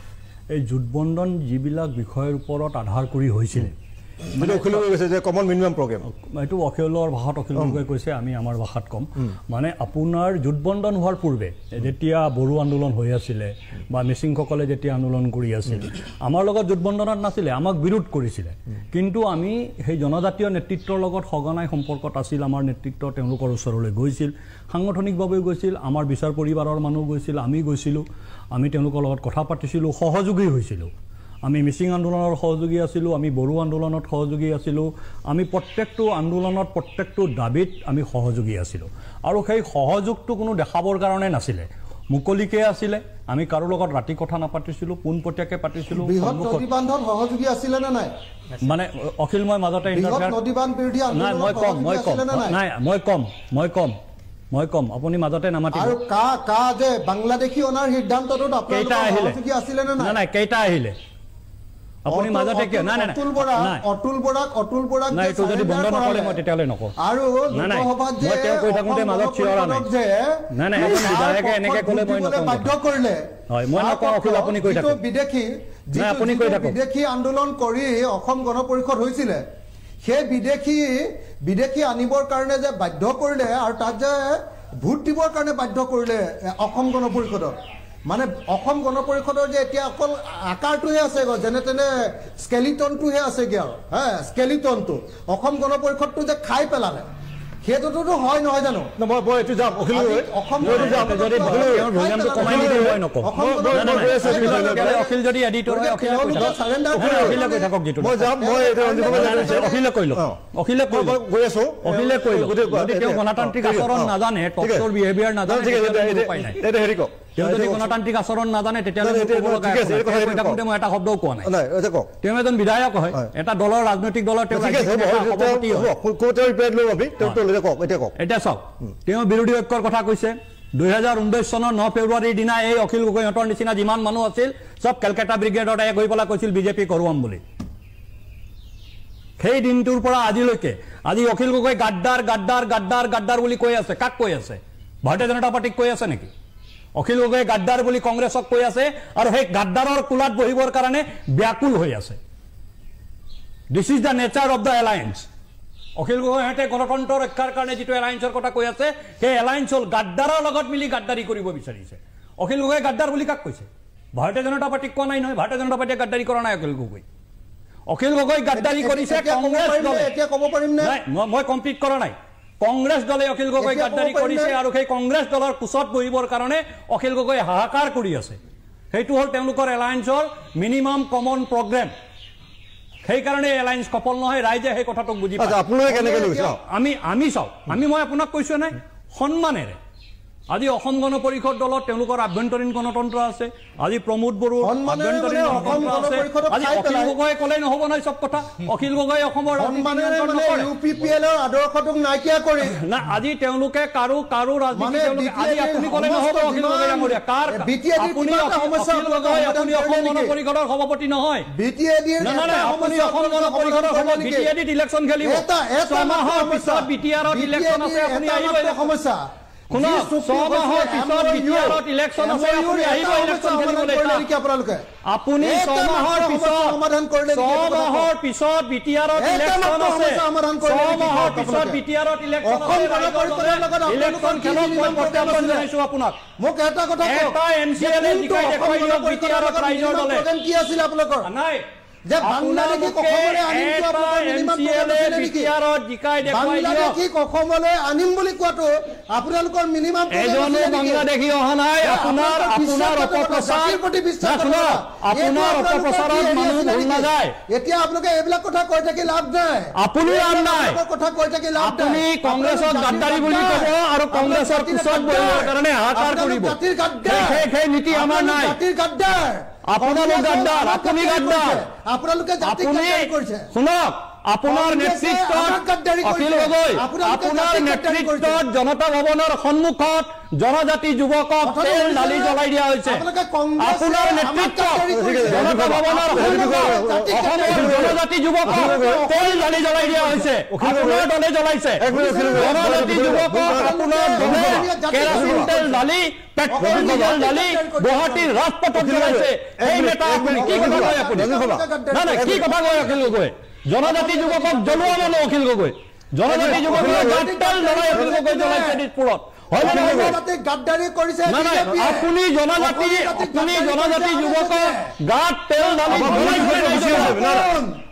এই জোটবন্ধন যিবিলাক বিষয়ৰ ওপৰত আধাৰ কৰি হৈছিলে অখিল কৈছে যে কমন মিনিমাম প্ৰগ্ৰেম এইটো অখিলৰ ভাষাত অখিল গগৈয়ে কৈছে আমি আমাৰ ভাষাত কম মানে আপোনাৰ জোটবন্ধন হোৱাৰ পূৰ্বে যেতিয়া বড়ো আন্দোলন হৈ আছিলে বা মিচিংসকলে যেতিয়া আন্দোলন কৰি আছিল আমাৰ লগত জোটবন্ধনত নাছিলে আমাক বিৰোধ কৰিছিলে কিন্তু আমি সেই জনজাতীয় নেতৃত্বৰ লগত সঘনাই সম্পৰ্কত আছিল আমাৰ নেতৃত্ব তেওঁলোকৰ ওচৰলৈ গৈছিল সাংগঠনিকভাৱে গৈছিল আমাৰ বিচাৰ পৰিবাৰৰ মানুহ গৈছিল আমি গৈছিলোঁ আমি তেওঁলোকৰ লগত কথা পাতিছিলোঁ সহযোগী হৈছিলোঁ আমি মিচিং আন্দোলনৰ সহযোগী আছিলোঁ আমি বড়ো আন্দোলনত সহযোগী আছিলোঁ আমি প্ৰত্যেকটো আন্দোলনত প্ৰত্যেকটো দাবীত আমি সহযোগী আছিলোঁ আৰু সেই সহযোগটো কোনো দেখাবৰ কাৰণে নাছিলে মুকলিকে আছিলে আমি কাৰো লগত ৰাতি কথা নাপাতিছিলোঁ পোনপটীয়াকৈ পাতিছিলোঁ বৃহৎ নদী বান্ধত সহযোগী আছিলে নে নাই মানে অখিল মই মাজতে নদী বান্ধ বিৰোধী মই কম আপুনি মাজতে নামাতিব আৰু কা যে বাংলাদেশী অনাৰ সিদ্ধান্তটোত আপোনালোক সহযোগী আছিলে নে নাই কেইটা আহিলে আপুনি মাজতে কিয় নাই অতুল বৰাক নাই এইটো যদি বন্ধ নকৰে মই তেতিয়ালৈ নকওঁ আৰু লোকসভাত যে মই কৈ থাকোঁতে মাজত চিঞৰা নাই নাই এজন বিধায়কে এনেকৈ ক'লে মই নকওঁ বাধ্য কৰিলে হয় মই নকওঁ অখিল আপুনি কৈ থাকক বিদেশী আন্দোলন কৰি অসম গণ পৰিষদ হৈছিলে সেই বিদেশী আনিবৰ কাৰণে যে বাধ্য কৰিলে আৰু তাত যে ভোট দিবৰ কাৰণে বাধ্য কৰিলে অসম গণ পৰিষদক মানে অসম গণ পৰিষদৰ যে এতিয়া অকল আকাৰটোহে আছে যেনে তেনে স্কেলিটনটোহে আছেগৈ আৰু স্কেলিটনটো অসম গণ পৰিষদটো যে খাই পেলালে সেইটোতো হয় নহয় জানো মই এইটো যাম অখিল অখিল যদি এডিটৰ গণতান্ত্ৰিক আচৰণ নাজানে টকটোৰ বিহেভিয়াৰ নাজানে যদি গণতান্ত্ৰিক আচৰণ নাজানে তেতিয়াহ'লে মই এটা শব্দও কোৱা নাই তেওঁ এজন বিধায়ক হয় এটা দলৰ ৰাজনৈতিক দলৰ এতিয়া চাওক তেওঁ বিৰোধী ঐক্যৰ কথা কৈছে 2019 চনৰ 9 ফেব্ৰুৱাৰীৰ দিনা এই অখিল গগৈহঁতৰ নিচিনা যিমান মানুহ আছিল চব কেলকাতা ব্ৰিগেডত এক হৈ পেলাই কৈছিল বিজেপি কৰোৱাম বুলি সেই দিনটোৰ পৰা আজিলৈকে আজি অখিল গগৈ গাদ্দাৰ বুলি কৈ আছে কাক কৈ আছে ভাৰতীয় জনতা পাৰ্টিক কৈ আছে নেকি অখিল গগৈ গাদ্দাৰ বুলি কংগ্ৰেছক কৈ আছে আৰু সেই গাদ্দাৰৰ কুলাত বহিবৰ কাৰণে ব্যাকুল হৈ আছে this is the nature of the alliance Akhil গগৈহঁতে গণতন্ত্ৰ ৰক্ষাৰ কাৰণে যিটো এলায়েন্সৰ কথা কৈ আছে সেই এলায়েন্স হ'ল গাদ্দাৰৰ লগত মিলি গাদ্দাৰী কৰিব বিচাৰিছে অখিল গগৈ গাদ্দাৰ বুলি কাক কৈছে ভাৰতীয় জনতা পাৰ্টিক কোৱা নাই নহয় ভাৰতীয় জনতা পাৰ্টিয়ে গাদ্দাৰী কৰা নাই অখিল গগৈ গাদ্দাৰী কৰিছে কংগ্ৰেছ দলে এতিয়া ক'ব পাৰিম নে মই কমপ্লিট কৰা নাই কংগ্ৰেছ দলে অখিল গগৈ গাদ্দাৰী কৰিছে আৰু সেই কংগ্ৰেছ দলৰ কোচত বহিবৰ কাৰণে অখিল গগৈ হাহাকাৰ কৰি আছে সেইটো হ'ল তেওঁলোকৰ এলায়েন্সৰ মিনিমাম কমন প্ৰগ্ৰেম সেইকাৰণে এলায়েন্স সফল নহয় ৰাইজে সেই কথাটোক বুজি পায় আপোনালোকে কেনেকৈ লৈছে আমি চাওঁ মই আপোনাক কৈছোঁ নাই আজি অসম গণ পৰিষদ দলত তেওঁলোকৰ আভ্যন্তৰীণ গণতন্ত্ৰ আছে আজি প্ৰমোদ বড়োৰ আভ্যন্তৰীণ গণতন্ত্ৰ আছে আজি অখিল গগৈ ক'লে নহ'ব নাই চব কথা অখিল গগৈ অসমৰ ইউপিপিএলৰ আদৰ্শটোক নাইকিয়া কৰি না আজি তেওঁলোকে কাৰো ৰাজনীতি তেওঁলোকে আজি আপুনি ক'লে নহ'ব অখিল গগৈ ডাঙৰীয়া কাৰ আপুনি অখিল গগৈ আপুনি অসম গণ পৰিষদৰ সভাপতি নহয় বিটিএডিৰ আপুনি অসম গণ পৰিষদৰ সভাপতি বিটিএডিত ইলেকশ্যন খেলিব ছমাহৰ পিছত বিটিআৰত ইলেকশ্যন আছে আপুনি আহিব সমস্যা শুনক ছমাহৰ পিছত বিটিআৰত ইলেকশ্যন আছে আপুনি আহিব ইলেকশ্যন খেলিবলৈ আপোনালোকে আপুনি ছমাহৰ পিছত বিটিআৰত ইলেকশ্যন আছে ছমাহৰ পিছত বিটিআৰত ইলেকশ্যন ইলেকশ্যন খেলক মই প্ৰত্যাহ্বান জনাইছো আপোনাক মোক এটা কথা এটা এমচিএলএ জিকাই দেখুৱাই দিয়ক বিটিআৰত ৰাইজৰ দলে কি আছিল আপোনালোকৰ নাই যে বাংলাদেশী অসমলৈ আনিম বুলি কোৱাটো আপোনালোকৰ মিনিমাম বাংলাদেশী অহা নাই আপোনাৰ অপপ্ৰচাৰত মানুহ ভুল নাযায় এতিয়া আপোনালোকে এইবিলাক কথা কৈ থাকি লাভ নাই আপুনি লাভ নাই কথা কৈ থাকি লাভ আপুনি কংগ্ৰেছক গাদ্দাৰী বুলি ক'ব আৰু কংগ্ৰেছৰ পিছত বহিবৰ কাৰণে হাহাকাৰ কৰিব সেই নীতি আমাৰ নাই জাতিৰ গাদ্দাৰ আপোনালোক গাদ্দাৰ আপুনি গাদ্দাৰ আপোনালোকে জাতিক গাদ্দাৰী কৰিছে শুনক আপোনাৰ নেতৃত্বত অখিল গগৈ আপোনাৰ নেতৃত্বত জনতা ভৱনৰ সন্মুখত জনজাতি যুৱকক তেল ঢালি জ্বলাই দিয়া হৈছে আপোনাৰ নেতৃত্বত জনতা ভৱনৰ সন্মুখত অসমৰ জনজাতি যুৱকক তেল ঢালি জ্বলাই দিয়া হৈছে আপোনাৰ দলে জ্বলাইছে জনজাতি যুৱকক আপোনাৰ দলে কেৰাচিন তেল ঢালি পেট্ৰল ডিজেল ঢালি গুৱাহাটীৰ ৰাজপথত জ্বলাইছে এই নেতা আপুনি কি কথা কয় আপুনি নাই কি কথা কয় অখিল গগৈ জনজাতি যুৱকক জ্বলোৱা মানুহ অখিল গগৈ জনজাতি যুৱকক গাদ্দাৰ জ্বলাই অখিল গগৈ জ্বলাইছে দিছপুৰত গাদ্দাৰী কৰিছে আপুনি জনজাতি যুৱকক গাত তেল ঢালি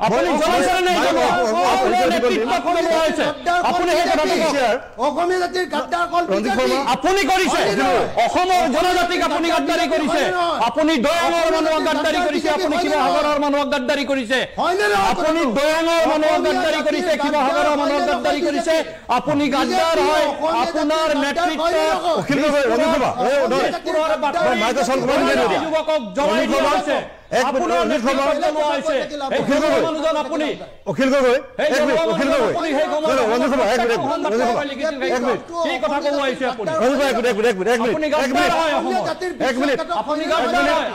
আপুনি জ্বলাইছে নে আপুনি সেই কথাটো অসমীয়া জাতিৰ গাদ্দাৰ আপুনি কৰিছে অসমৰ জনজাতিক আপুনি গাদ্দাৰী কৰিছে আপুনি দয়াঙৰ মানুহক গাদ্দাৰী কৰিছে আপুনি শিৱসাগৰৰ মানুহক গাদ্দাৰী কৰিছে আপুনি দয়াঙৰ মানুহক গাদ্দাৰী কৰিছে শিৱসাগৰৰ মানুহক গাদ্দাৰী কৰিছে আপুনি গাদ্দাৰ হয় আপোনাৰ যুৱকক জ্বলাই দিয়া হৈছে অখিল গগৈ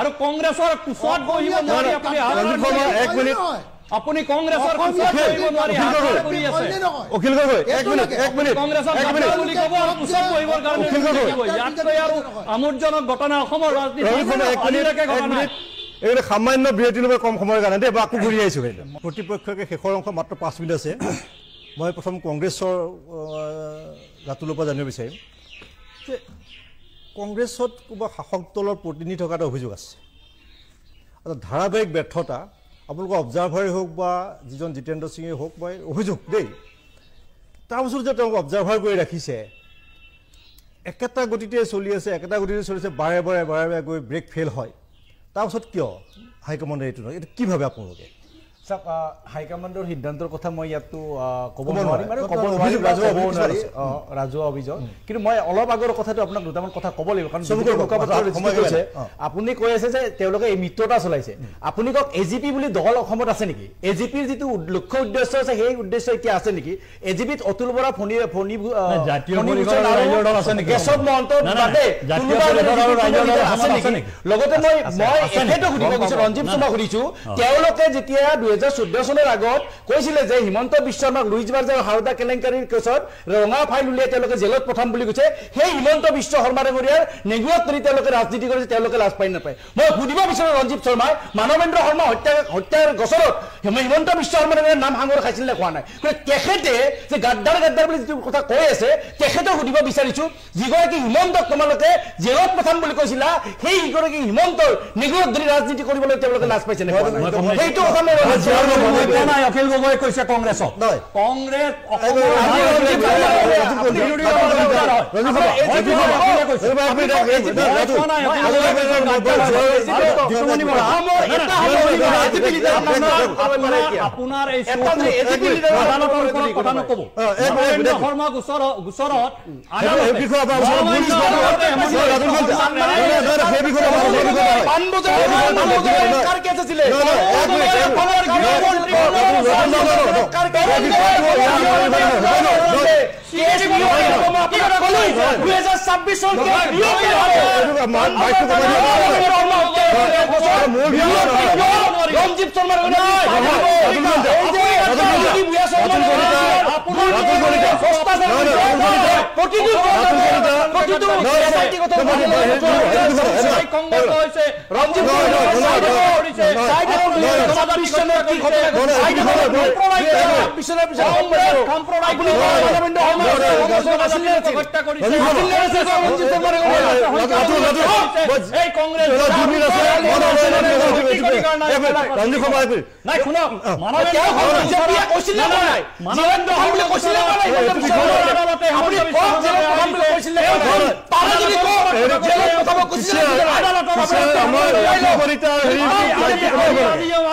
আৰু কংগ্ৰেছৰ কোচত বহিব নোৱাৰি আপুনি কংগ্ৰেছৰ কোচত বহিব নোৱাৰি কৰি আছে অখিল গগৈ কংগ্ৰেছৰ বুলি ক'ব আৰু কোচত বহিবৰ কাৰণে ইয়াতকৈ আৰু আমোদজনক ঘটনা অসমৰ ৰাজনীতি এইবিলাক সামান্য বিৰতি ল'ব কম সময়ৰ কাৰণে দেই আকৌ ঘূৰি আহিছোঁ প্ৰতিপক্ষকে শেষৰ অংশ মাত্ৰ 5 মিনিট আছে মই প্ৰথম কংগ্ৰেছৰ গাতুলৰ পৰা জানিব বিচাৰিম যে কংগ্ৰেছত কিবা শাসক দলৰ প্ৰতিনিধি থকা এটা অভিযোগ আছে এটা ধাৰাবাহিক ব্যৰ্থতা আপোনালোকৰ অবজাৰ্ভাৰেই হওক বা যিজন জিতেন্দ্ৰ সিঙেই হওক বা অভিযোগ দেই তাৰপিছত যে তেওঁক অবজাৰ্ভাৰ কৰি ৰাখিছে একেটা গতিতে চলি আছে বাৰে বাৰে গৈ ব্ৰেক ফেইল হয় তাৰপিছত কিয় হাইকমাণ্ডে এইটো নহয় এইটো কি ভাবে আপোনালোকে চাওক হাইকমাণ্ডৰ সিদ্ধান্তৰ কথা মই ইয়াতো ক'ব নোৱাৰিম আৰু ক'ব নোৱাৰি ৰাজহুৱা অভিযোগ কিন্তু মই অলপ আগৰ কথাটো আপোনাক দুটামান কথা ক'ব লাগিব কাৰণ আপুনি কৈ আছে যে তেওঁলোকে এই মিত্ৰতা চলাইছে আপুনি কওক এজিপি বুলি দল অসমত আছে নেকি এজিপিৰ যিটো লক্ষ্য উদ্দেশ্য আছে সেই উদ্দেশ্য এতিয়া আছে নেকি এজিপিত অতুল বৰা কেশৱ মহন্তৰ বাদে লগতে মই এখেতক সুধিব গৈছো ৰঞ্জিত শৰ্মাক সুধিছো তেওঁলোকে যেতিয়া 2014 চনৰ আগত কৈছিলে যে হিমন্ত বিশ্ব শৰ্মাক লুইজ বাৰ্জাৰ হাওদা কেলেংকাৰীৰ কেছত ৰঙা ফাইল উলিয়াই তেওঁলোকে জেলত পঠাম বুলি কৈছে সেই হিমন্ত বিশ্ব শৰ্মাৰে গৰিয়াৰ নেগুৱাত কৰি তেওঁলোকে ৰাজনীতি কৰিছে তেওঁলোকে লাজ পাই নাপায় মই সুধিব বিচাৰো ৰঞ্জিত শৰ্মাই মানৱেন্দ্ৰ শৰ্মা হত্যাৰ গোচৰত হিমন্ত বিশ্ব শৰ্মাৰ নাম সাঙুৰ খাইছিল নে খোৱা নাই তেখেতে যে গাদ্দাৰ বুলি যিটো কথা কৈ আছে তেখেতক সুধিব বিচাৰিছো যিগৰাকী হিমন্তক তোমালোকে জেলত পঠাম বুলি কৈছিলা সেই গৰাকী হিমন্তৰ নেগুৱাত ধৰি ৰাজনীতি কৰিবলৈ তেওঁলোকে লাজ পাইছে নে সেইটো কথা মই অখিল গগৈ কৈছে কংগ্ৰেছক কংগ্ৰেছ আপোনাৰ এই আদালতৰ ওপৰত কথা নকব শৰ্মা গোচৰত ৰঞ্জিত শৰ্মাৰ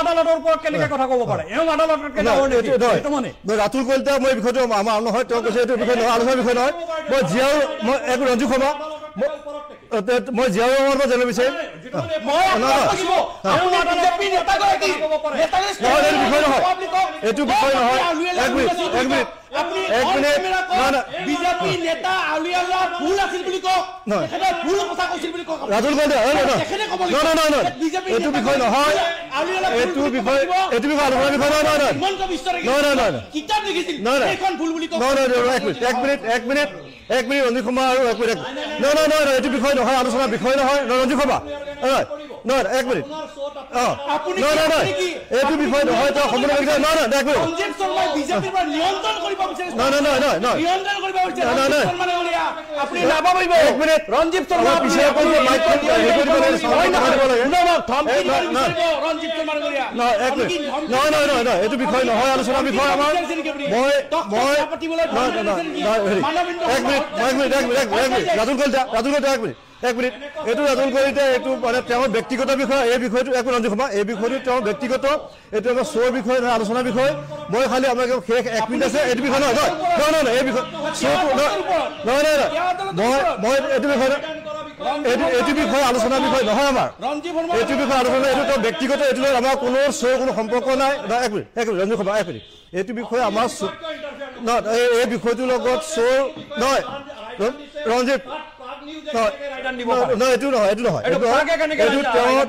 আদালতৰ ওপৰত কেনেকে কথা ক'ব পাৰে ৰাতুল কলিতা মই বিষয়টো আমাৰ নহয় তেওঁ কৈছে এইটো বিষয় নহয় আলোচনাৰ বিষয় নহয় মই জীয়াও মই এক ৰঞ্জু শৰ্মা মই জীয়াও ৰহমানৰ পৰা জানিব বিচাৰিম এইটো বিষয় নহয় এক মিনিট বিজেপি নেতা আউলিয়াল্লাহ ভুল আছিল বুলি কওক ভুল কথা কৈছিল বুলি কওক ৰাতুল কলিতা এইটো বিষয় নহয় এইটো বিষয় আলোচনাৰ বিষয় নহয় কিতাপ লিখিছিল এখন ভুল বুলি কওক এক মিনিট ৰঞ্জিত শৰ্মা আৰু এক মিনিট নহয় এইটো বিষয় নহয় আলোচনাৰ বিষয় নহয় ৰঞ্জিত শৰ্মা নহয় এক মিনিট এইটো বিষয় নহয় তেওঁ সম্পূৰ্ণ এইটো বিষয় নহয় আলোচনাৰ বিষয় আমাৰ ৰাতুল কলিতা এক মিনিট এইটো ৰাতুল কলিতা এইটো মানে তেওঁৰ ব্যক্তিগত বিষয় এই বিষয়টো একো ৰঞ্জিত শৰ্মা এই বিষয়টো তেওঁৰ ব্যক্তিগত এইটো আমাৰ শ্বৰ বিষয় নহয় আলোচনাৰ বিষয় মই খালি আপোনালোকে শেষ এক মিনিট আছে এইটো বিষয় নহয় এই বিষয় শ্বৰ মই এইটো বিষয় এইটো বিষয় আলোচনাৰ বিষয় নহয় আমাৰ এইটো বিষয় আলোচনা এইটো তেওঁৰ ব্যক্তিগত এইটো আমাৰ কোনো শ্বৰ কোনো সম্পৰ্ক নাই এক মিনিট ৰঞ্জিত শৰ্মা এক মিনিট এইটো বিষয় আমাৰ এই বিষয়টোৰ লগত শ্বৰ নহয় ৰঞ্জিত এইটো নহয় এইটো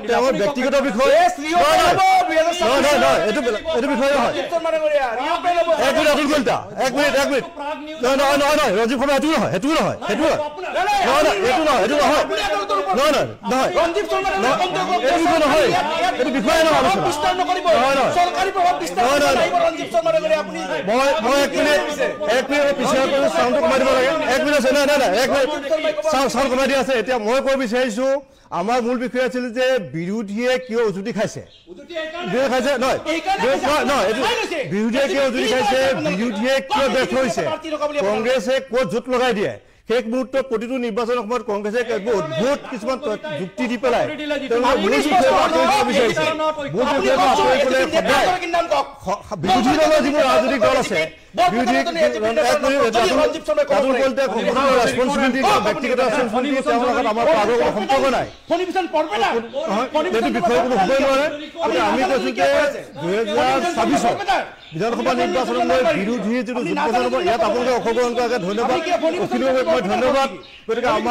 তেওঁৰ ব্যক্তিগত বিষয় এইটো বিষয় নহয় ৰাতুল কলিতা এক মিনিট নহয় ৰঞ্জিত শৰ্মা এইটো নহয় এইটো বিষয় নহয় মই এক মিনিট পিছিয়ে চাউণ্ডটো কমাই দিব লাগে এক মিনিট আছে চাউণ্ড কমাই দিয়া আছে এতিয়া মই ক'ব বিচাৰিছো আমাৰ মূল বিষয় আছিল যে বিৰোধীয়ে কিয় উজুতি খাইছে বিৰোধীয়ে কিয় উজুতি খাইছে বিৰোধীয়ে কিয় ব্যৰ্থ হৈছে কংগ্ৰেছে ক'ত জোট লগাই দিয়ে শেষ মুহূৰ্তত প্ৰতিটো নিৰ্বাচনৰ সময়ত কংগ্ৰেছে অদ্ভুত কিছুমান যুক্তি দি পেলাই বিৰোধী দলৰ যিবোৰ ৰাজনৈতিক দল আছে ব্যক্তিগত আমাৰ সম্পৰ্ক নাই সেইটো বিষয়ে কোনো হ'বই নোৱাৰে আমি কৈছো যে 2026 বিধানসভা নিৰ্বাচনলৈ বিৰোধী যিটো যুদ্ধ ইয়াত আপোনালোকে অংশগ্ৰহণ কৰাকে ধন্যবাদ মই ধন্যবাদ গতিকে আমাৰ